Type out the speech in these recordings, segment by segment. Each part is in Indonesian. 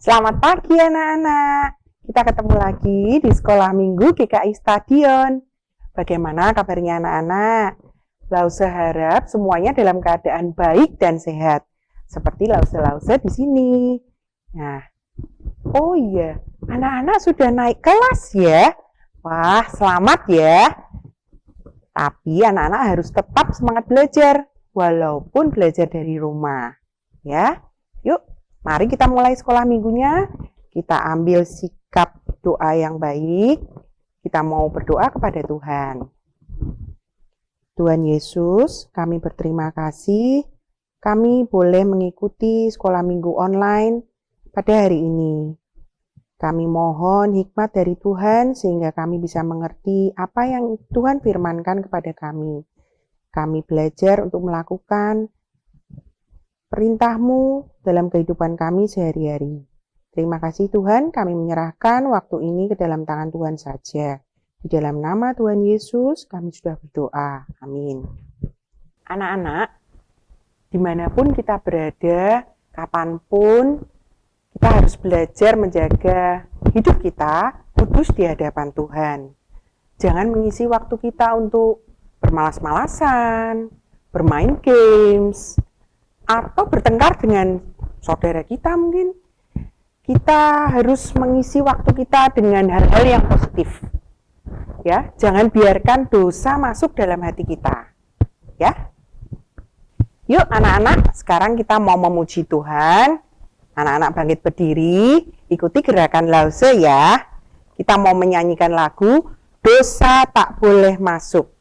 Selamat pagi anak-anak. Kita ketemu lagi di Sekolah Minggu GKI Stadion. Bagaimana kabarnya anak-anak? Lause harap semuanya dalam keadaan baik dan sehat. Seperti lause-lause di sini. Nah, oh iya, anak-anak sudah naik kelas ya? Wah, selamat ya. Tapi anak-anak harus tetap semangat belajar, walaupun belajar dari rumah. Ya, yuk. Mari kita mulai sekolah minggunya. Kita ambil sikap doa yang baik. Kita mau berdoa kepada Tuhan. Tuhan Yesus, kami berterima kasih. Kami boleh mengikuti sekolah minggu online pada hari ini. Kami mohon hikmat dari Tuhan sehingga kami bisa mengerti apa yang Tuhan firmankan kepada kami. Kami belajar untuk melakukan perintah-Mu dalam kehidupan kami sehari-hari. Terima kasih Tuhan, kami menyerahkan waktu ini ke dalam tangan Tuhan saja. Di dalam nama Tuhan Yesus, kami sudah berdoa. Amin. Anak-anak, dimanapun kita berada, kapanpun, kita harus belajar menjaga hidup kita kudus di hadapan Tuhan. Jangan mengisi waktu kita untuk bermalas-malasan, bermain games, atau bertengkar dengan saudara kita mungkin. Kita harus mengisi waktu kita dengan hal-hal yang positif. Ya, jangan biarkan dosa masuk dalam hati kita. Ya. Yuk anak-anak, sekarang kita mau memuji Tuhan. Anak-anak bangkit berdiri, ikuti gerakan lause ya. Kita mau menyanyikan lagu Dosa Tak Boleh Masuk.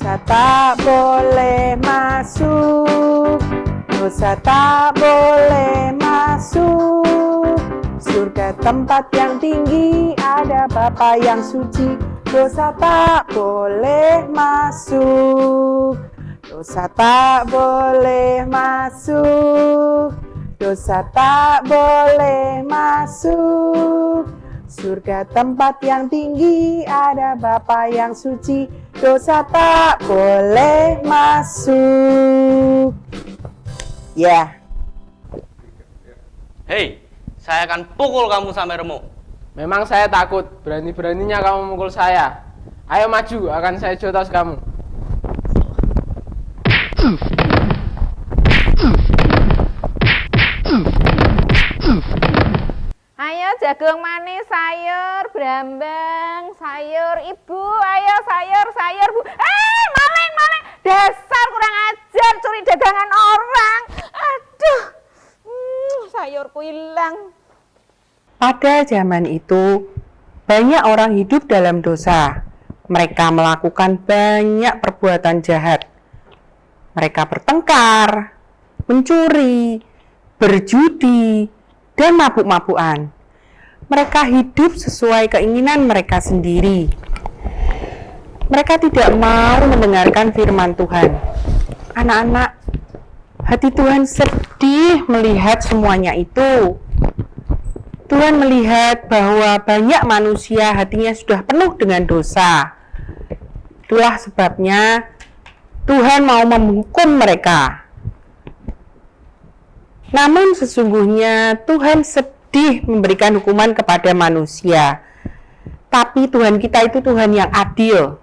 Dosa tak boleh masuk, dosa tak boleh masuk. Surga tempat yang tinggi, ada Bapa yang suci. Dosa tak boleh masuk, dosa tak boleh masuk, dosa tak boleh masuk. Surga tempat yang tinggi, ada Bapa yang suci. Dosa tak boleh masuk. Ya. Hei, saya akan pukul kamu sampai remuk. Memang saya takut, berani-beraninya kamu memukul saya. Ayo maju, akan saya jotos kamu. Ayo jagung manis, sayur, brambang, sayur ibu, ayo sayur bu. Maling. Dasar kurang ajar, curi dagangan orang. Aduh, sayurku hilang. Pada zaman itu, banyak orang hidup dalam dosa. Mereka melakukan banyak perbuatan jahat. Mereka bertengkar, mencuri, berjudi, dan mabuk-mabukan. Mereka hidup sesuai keinginan mereka sendiri. Mereka tidak mau mendengarkan firman Tuhan. Anak-anak, hati Tuhan sedih melihat semuanya itu. Tuhan melihat bahwa banyak manusia hatinya sudah penuh dengan dosa. Itulah sebabnya Tuhan mau menghukum mereka. Namun sesungguhnya Tuhan sedih memberikan hukuman kepada manusia. Tapi Tuhan kita itu Tuhan yang adil.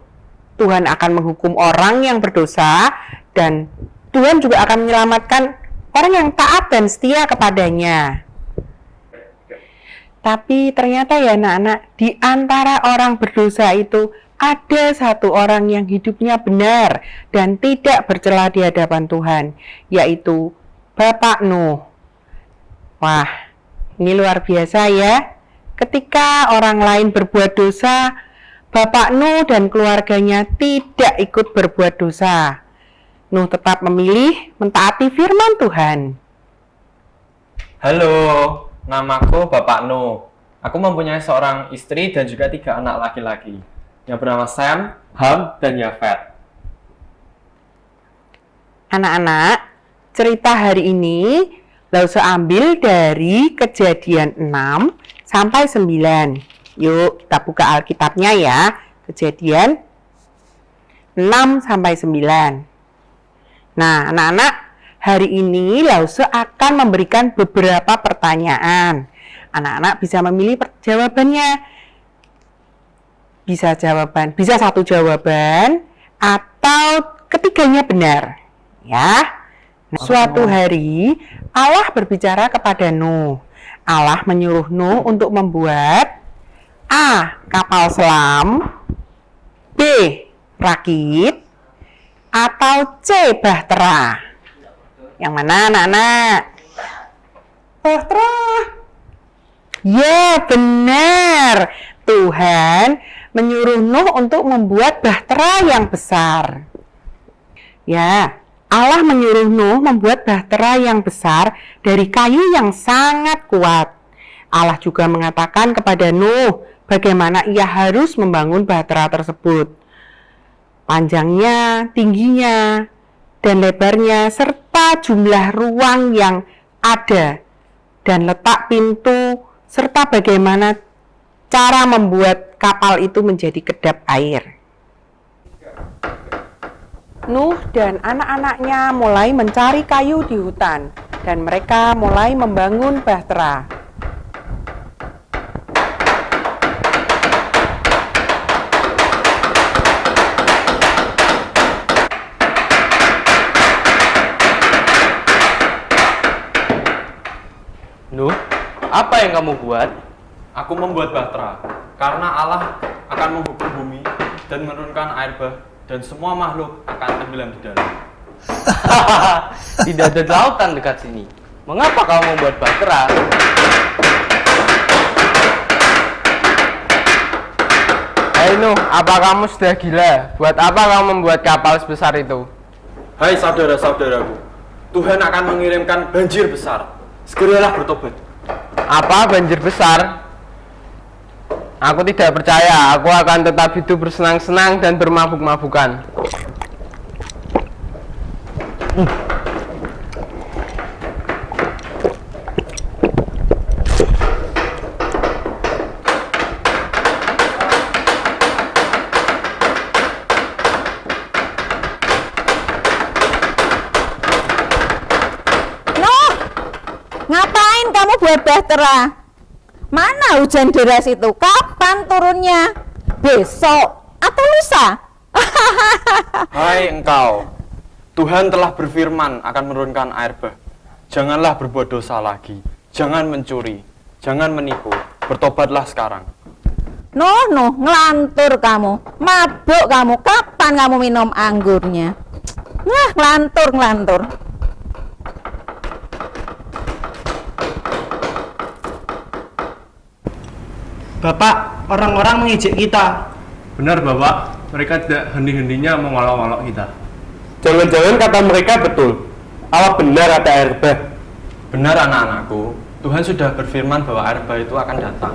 Tuhan akan menghukum orang yang berdosa dan Tuhan juga akan menyelamatkan orang yang taat dan setia kepadanya. Tapi ternyata ya anak-anak, di antara orang berdosa itu ada satu orang yang hidupnya benar dan tidak bercela di hadapan Tuhan, yaitu Bapak Nuh. Wah, ini luar biasa ya. Ketika orang lain berbuat dosa, Bapak Nuh dan keluarganya tidak ikut berbuat dosa. Nuh tetap memilih mentaati firman Tuhan. Halo, namaku Bapak Nuh. Aku mempunyai seorang istri dan juga 3 anak laki-laki yang bernama Sam, Ham, dan Yafet. Anak-anak, cerita hari ini Lause ambil dari Kejadian 6 sampai 9. Yuk, kita buka Alkitabnya ya. Kejadian 6 sampai 9. Nah, anak-anak, hari ini Lause akan memberikan beberapa pertanyaan. Anak-anak bisa memilih jawabannya. Bisa satu jawaban atau ketiganya benar. Ya. Nah, suatu hari Allah berbicara kepada Nuh. Allah menyuruh Nuh untuk membuat A. Kapal selam, B. Rakit, atau C. Bahtera. Yang mana anak-anak? Bahtera. Ya, benar. Tuhan menyuruh Nuh untuk membuat bahtera yang besar. Ya, Allah menyuruh Nuh membuat bahtera yang besar dari kayu yang sangat kuat. Allah juga mengatakan kepada Nuh bagaimana ia harus membangun bahtera tersebut. Panjangnya, tingginya, dan lebarnya, serta jumlah ruang yang ada, dan letak pintu, serta bagaimana cara membuat kapal itu menjadi kedap air. Nuh dan anak-anaknya mulai mencari kayu di hutan, dan mereka mulai membangun bahtera. Nuh, apa yang kamu buat? Aku membuat bahtera karena Allah akan menghukum bumi dan menurunkan air bah dan semua makhluk akan tenggelam di dalam. Tidak ada lautan dekat sini. Mengapa kamu membuat bahtera? Hei Nuh, apa kamu sudah gila? Buat apa kamu membuat kapal sebesar itu? Hai saudara-saudaraku, Tuhan akan mengirimkan banjir besar. Segeralah bertobat. Apa banjir besar? Aku tidak percaya, aku akan tetap hidup bersenang-senang dan bermabuk-mabukan. Nuh, ngapain kamu buat bahtera? Mana hujan deras itu? Kapan turunnya? Besok atau lusa? Hai engkau, Tuhan telah berfirman akan menurunkan air bah. Janganlah berbuat dosa lagi, jangan mencuri, jangan menipu, bertobatlah sekarang. Nuh, ngelantur kamu. Mabuk kamu. Kapan kamu minum anggurnya? Nah, ngelantur. Bapak, orang-orang mengejek kita. Benar Bapak, mereka tidak hendi-hendinya mengolok-olok kita. Jangan-jangan kata mereka betul. Allah benar ada air bah. Benar anak-anakku, Tuhan sudah berfirman bahwa air bah itu akan datang.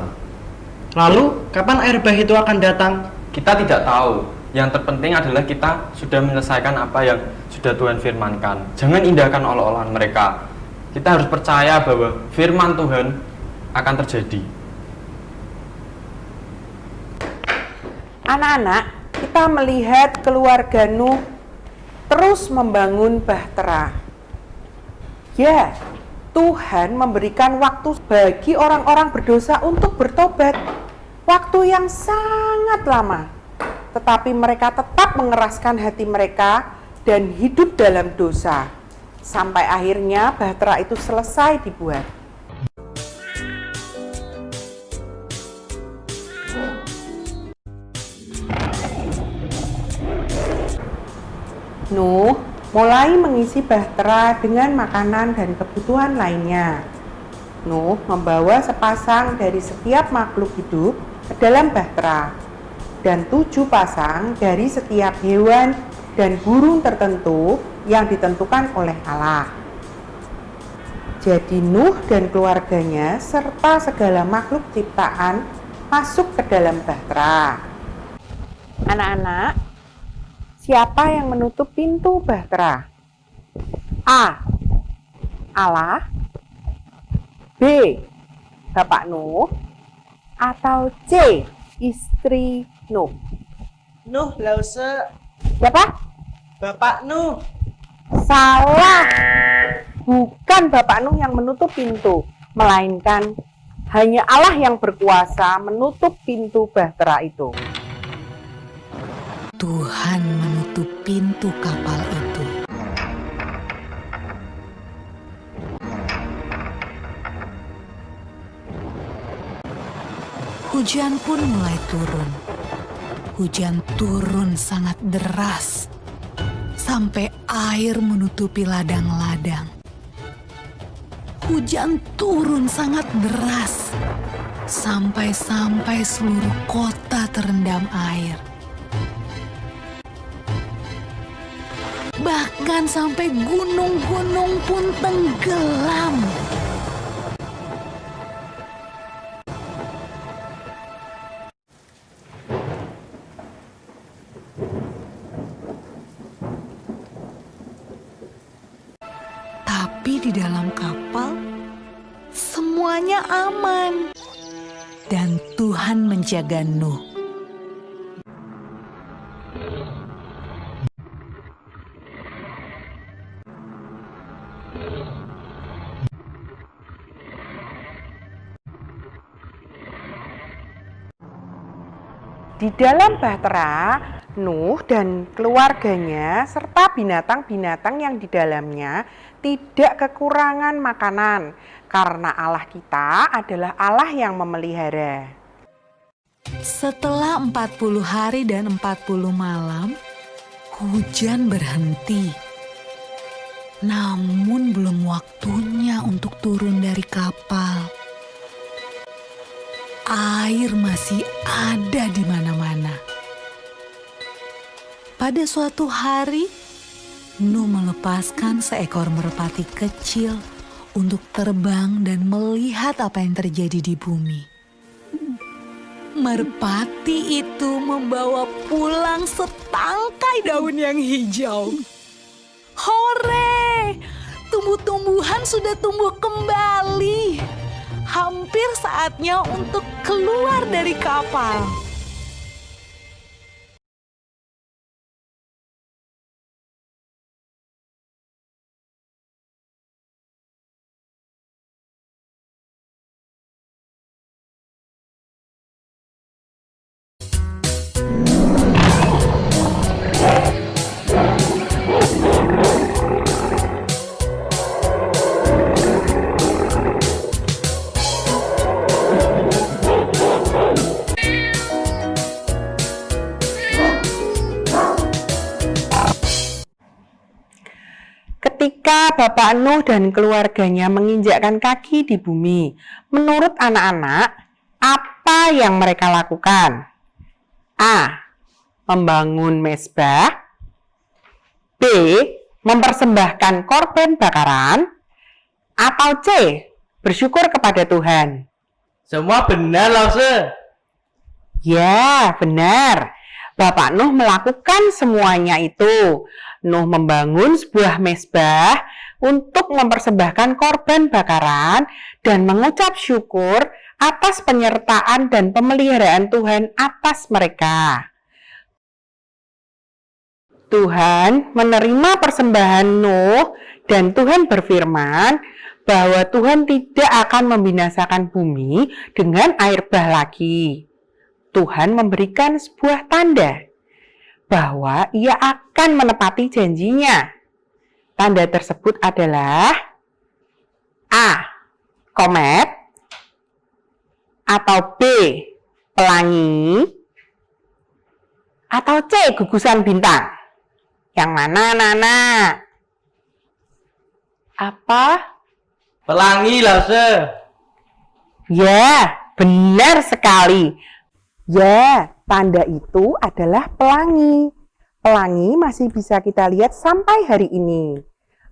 Lalu, kapan air bah itu akan datang? Kita tidak tahu. Yang terpenting adalah kita sudah menyelesaikan apa yang sudah Tuhan firmankan. Jangan indahkan olok-olokan mereka. Kita harus percaya bahwa firman Tuhan akan terjadi. Anak-anak, kita melihat keluarga Nuh terus membangun bahtera. Ya, Tuhan memberikan waktu bagi orang-orang berdosa untuk bertobat. Waktu yang sangat lama. Tetapi mereka tetap mengeraskan hati mereka dan hidup dalam dosa. Sampai akhirnya bahtera itu selesai dibuat. Nuh mulai mengisi bahtera dengan makanan dan kebutuhan lainnya. Nuh membawa sepasang dari setiap makhluk hidup ke dalam bahtera dan 7 pasang dari setiap hewan dan burung tertentu yang ditentukan oleh Allah. Jadi Nuh dan keluarganya serta segala makhluk ciptaan masuk ke dalam bahtera. Anak-anak, siapa yang menutup pintu bahtera? A. Allah. B. Bapak Nuh. atau C. Istri Nuh? Nuh, Lause, Siapa? Bapak Nuh. Salah. Bukan Bapak Nuh yang menutup pintu, melainkan hanya Allah yang berkuasa menutup pintu bahtera itu. Tuhan menutup pintu kapal itu. Hujan pun mulai turun. Hujan turun sangat deras, sampai air menutupi ladang-ladang. Hujan turun sangat deras, sampai seluruh kota terendam air. Bahkan sampai gunung-gunung pun tenggelam. Tapi di dalam kapal, semuanya aman. Dan Tuhan menjaga Nuh. Di dalam bahtera, Nuh dan keluarganya serta binatang-binatang yang di dalamnya tidak kekurangan makanan, karena Allah kita adalah Allah yang memelihara. Setelah 40 hari dan 40 malam, hujan berhenti. Namun belum waktunya untuk turun dari kapal. Air masih ada di mana-mana. Pada suatu hari, Nuh melepaskan seekor merpati kecil untuk terbang dan melihat apa yang terjadi di bumi. Merpati itu membawa pulang setangkai daun yang hijau. Hore! Tumbuh-tumbuhan sudah tumbuh kembali. Hampir saatnya untuk keluar dari kapal. Ketika Bapak Nuh dan keluarganya menginjakkan kaki di bumi, menurut anak-anak, apa yang mereka lakukan? A. Membangun mezbah. B. Mempersembahkan korban bakaran. Atau C. Bersyukur kepada Tuhan. Semua benar, Lause. Ya, benar. Bapak Nuh melakukan semuanya itu. Nuh membangun sebuah mezbah untuk mempersembahkan korban bakaran dan mengucap syukur atas penyertaan dan pemeliharaan Tuhan atas mereka. Tuhan menerima persembahan Nuh dan Tuhan berfirman bahwa Tuhan tidak akan membinasakan bumi dengan air bah lagi. Tuhan memberikan sebuah tanda bahwa ia akan menepati janjinya. Tanda tersebut adalah A. Komet, atau B. Pelangi, atau C. Gugusan bintang. Yang mana, Nana? Apa? Pelangi, Lause. Ya, benar sekali. Ya, tanda itu adalah pelangi. Pelangi masih bisa kita lihat sampai hari ini.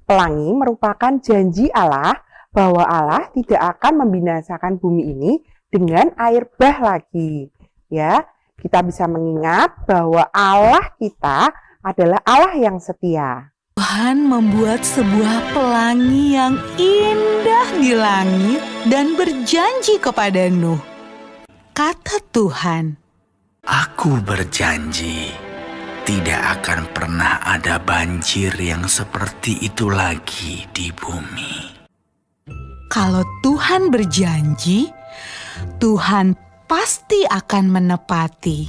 Pelangi merupakan janji Allah bahwa Allah tidak akan membinasakan bumi ini dengan air bah lagi. Ya, kita bisa mengingat bahwa Allah kita adalah Allah yang setia. Tuhan membuat sebuah pelangi yang indah di langit dan berjanji kepada Nuh. kata Tuhan. Aku berjanji, tidak akan pernah ada banjir yang seperti itu lagi di bumi. Kalau Tuhan berjanji, Tuhan pasti akan menepati.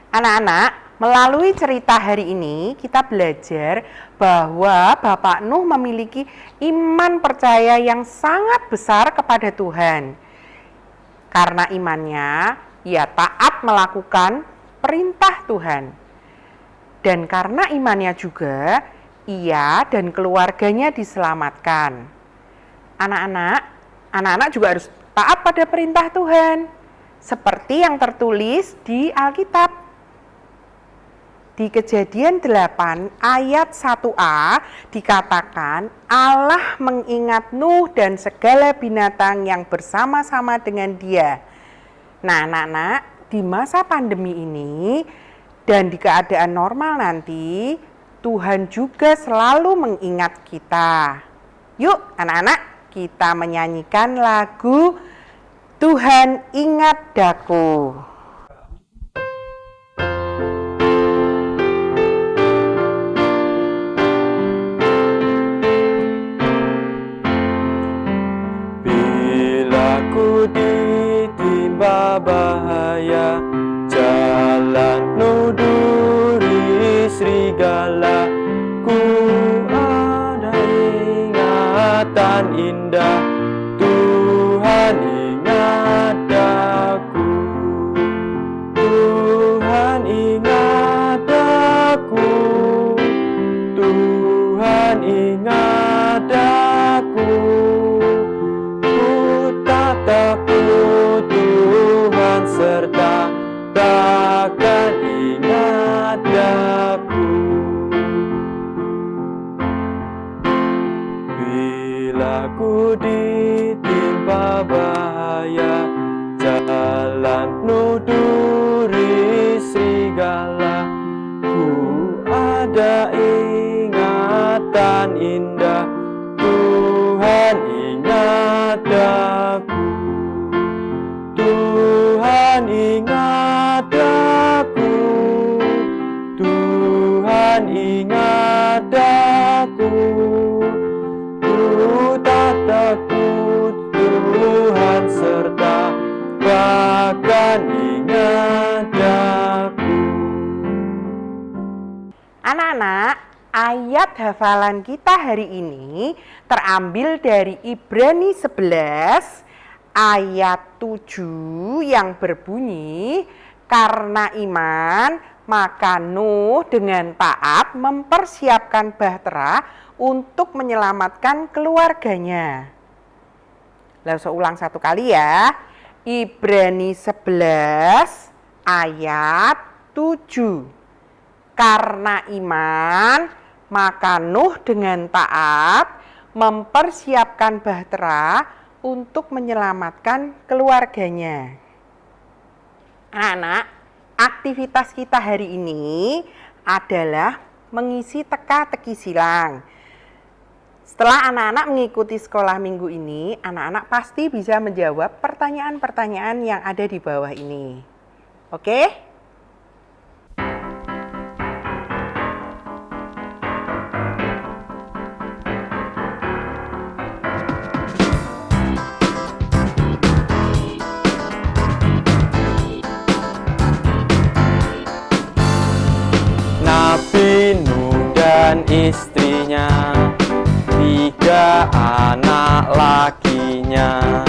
Anak-anak, melalui cerita hari ini kita belajar bahwa Bapak Nuh memiliki iman percaya yang sangat besar kepada Tuhan. Karena imannya, ia taat melakukan perintah Tuhan. Dan karena imannya juga, ia dan keluarganya diselamatkan. Anak-anak juga harus taat pada perintah Tuhan, seperti yang tertulis di Alkitab. Di Kejadian 8 ayat 1a dikatakan Allah mengingat Nuh dan segala binatang yang bersama-sama dengan dia. Nah anak-anak, di masa pandemi ini dan di keadaan normal nanti, Tuhan juga selalu mengingat kita. Yuk anak-anak, kita menyanyikan lagu Tuhan Ingat Daku. Ditimpa bahaya, jalan Nuh duri serigala, ku ada ingatan indah, Tuhan ingat aku, Tuhan ingat aku, Tuhan ingat aku. Takut Tuhan serta takkan ingat aku. Bila ku ditimpa bahaya, jalan Nuh duri serigala, ku ada ingatan indah, Tuhan ingat aku. Tuhan ingat aku, Tuhan ingat aku, ku tak takut Tuhan serta bahkan ingat aku. Anak-anak, ayat hafalan kita hari ini terambil dari Ibrani 11 ayat 7 yang berbunyi, karena iman maka Nuh dengan taat mempersiapkan bahtera untuk menyelamatkan keluarganya. Lalu saya ulang satu kali ya. Ibrani 11 ayat 7. Karena iman maka Nuh dengan taat mempersiapkan bahtera untuk menyelamatkan keluarganya. Anak, aktivitas kita hari ini adalah mengisi teka-teki silang. Setelah anak-anak mengikuti sekolah minggu ini, anak-anak pasti bisa menjawab pertanyaan-pertanyaan yang ada di bawah ini. Oke? Nabi Nuh dan istrinya, 3 anak lakinya,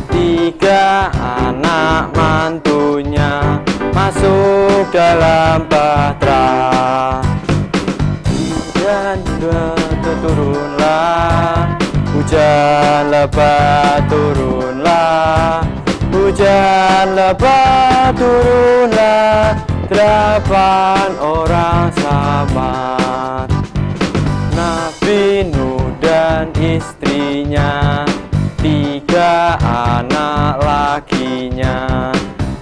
3 anak mantunya masuk dalam bahtera. Dan turunlah hujan lebat, turunlah hujan lebat, turunlah 8 orang selamat. Nabi Nuh dan istrinya, 3 anak lakinya,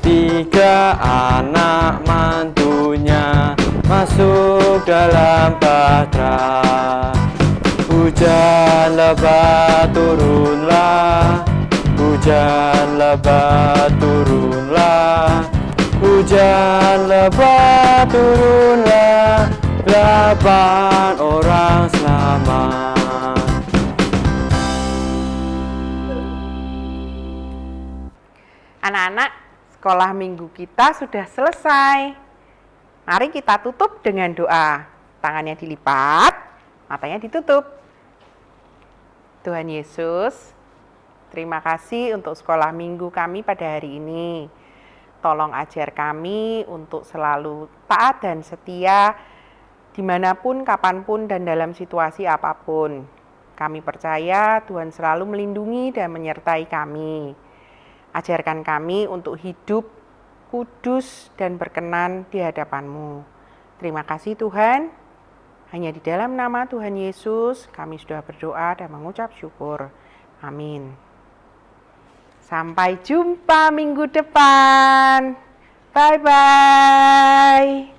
3 anak mantunya masuk dalam bahtera. Hujan lebat turunlah, hujan Hujan lebat turunlah, hujan lebat turunlah, 8 orang selamat. Anak-anak, sekolah minggu kita sudah selesai. Mari kita tutup dengan doa. Tangannya dilipat, matanya ditutup. Tuhan Yesus, terima kasih untuk sekolah minggu kami pada hari ini. Tolong ajar kami untuk selalu taat dan setia dimanapun, kapanpun, dan dalam situasi apapun. Kami percaya Tuhan selalu melindungi dan menyertai kami. Ajarkan kami untuk hidup kudus dan berkenan di hadapan-Mu. Terima kasih Tuhan. Hanya di dalam nama Tuhan Yesus kami sudah berdoa dan mengucap syukur. Amin. Sampai jumpa minggu depan. Bye-bye.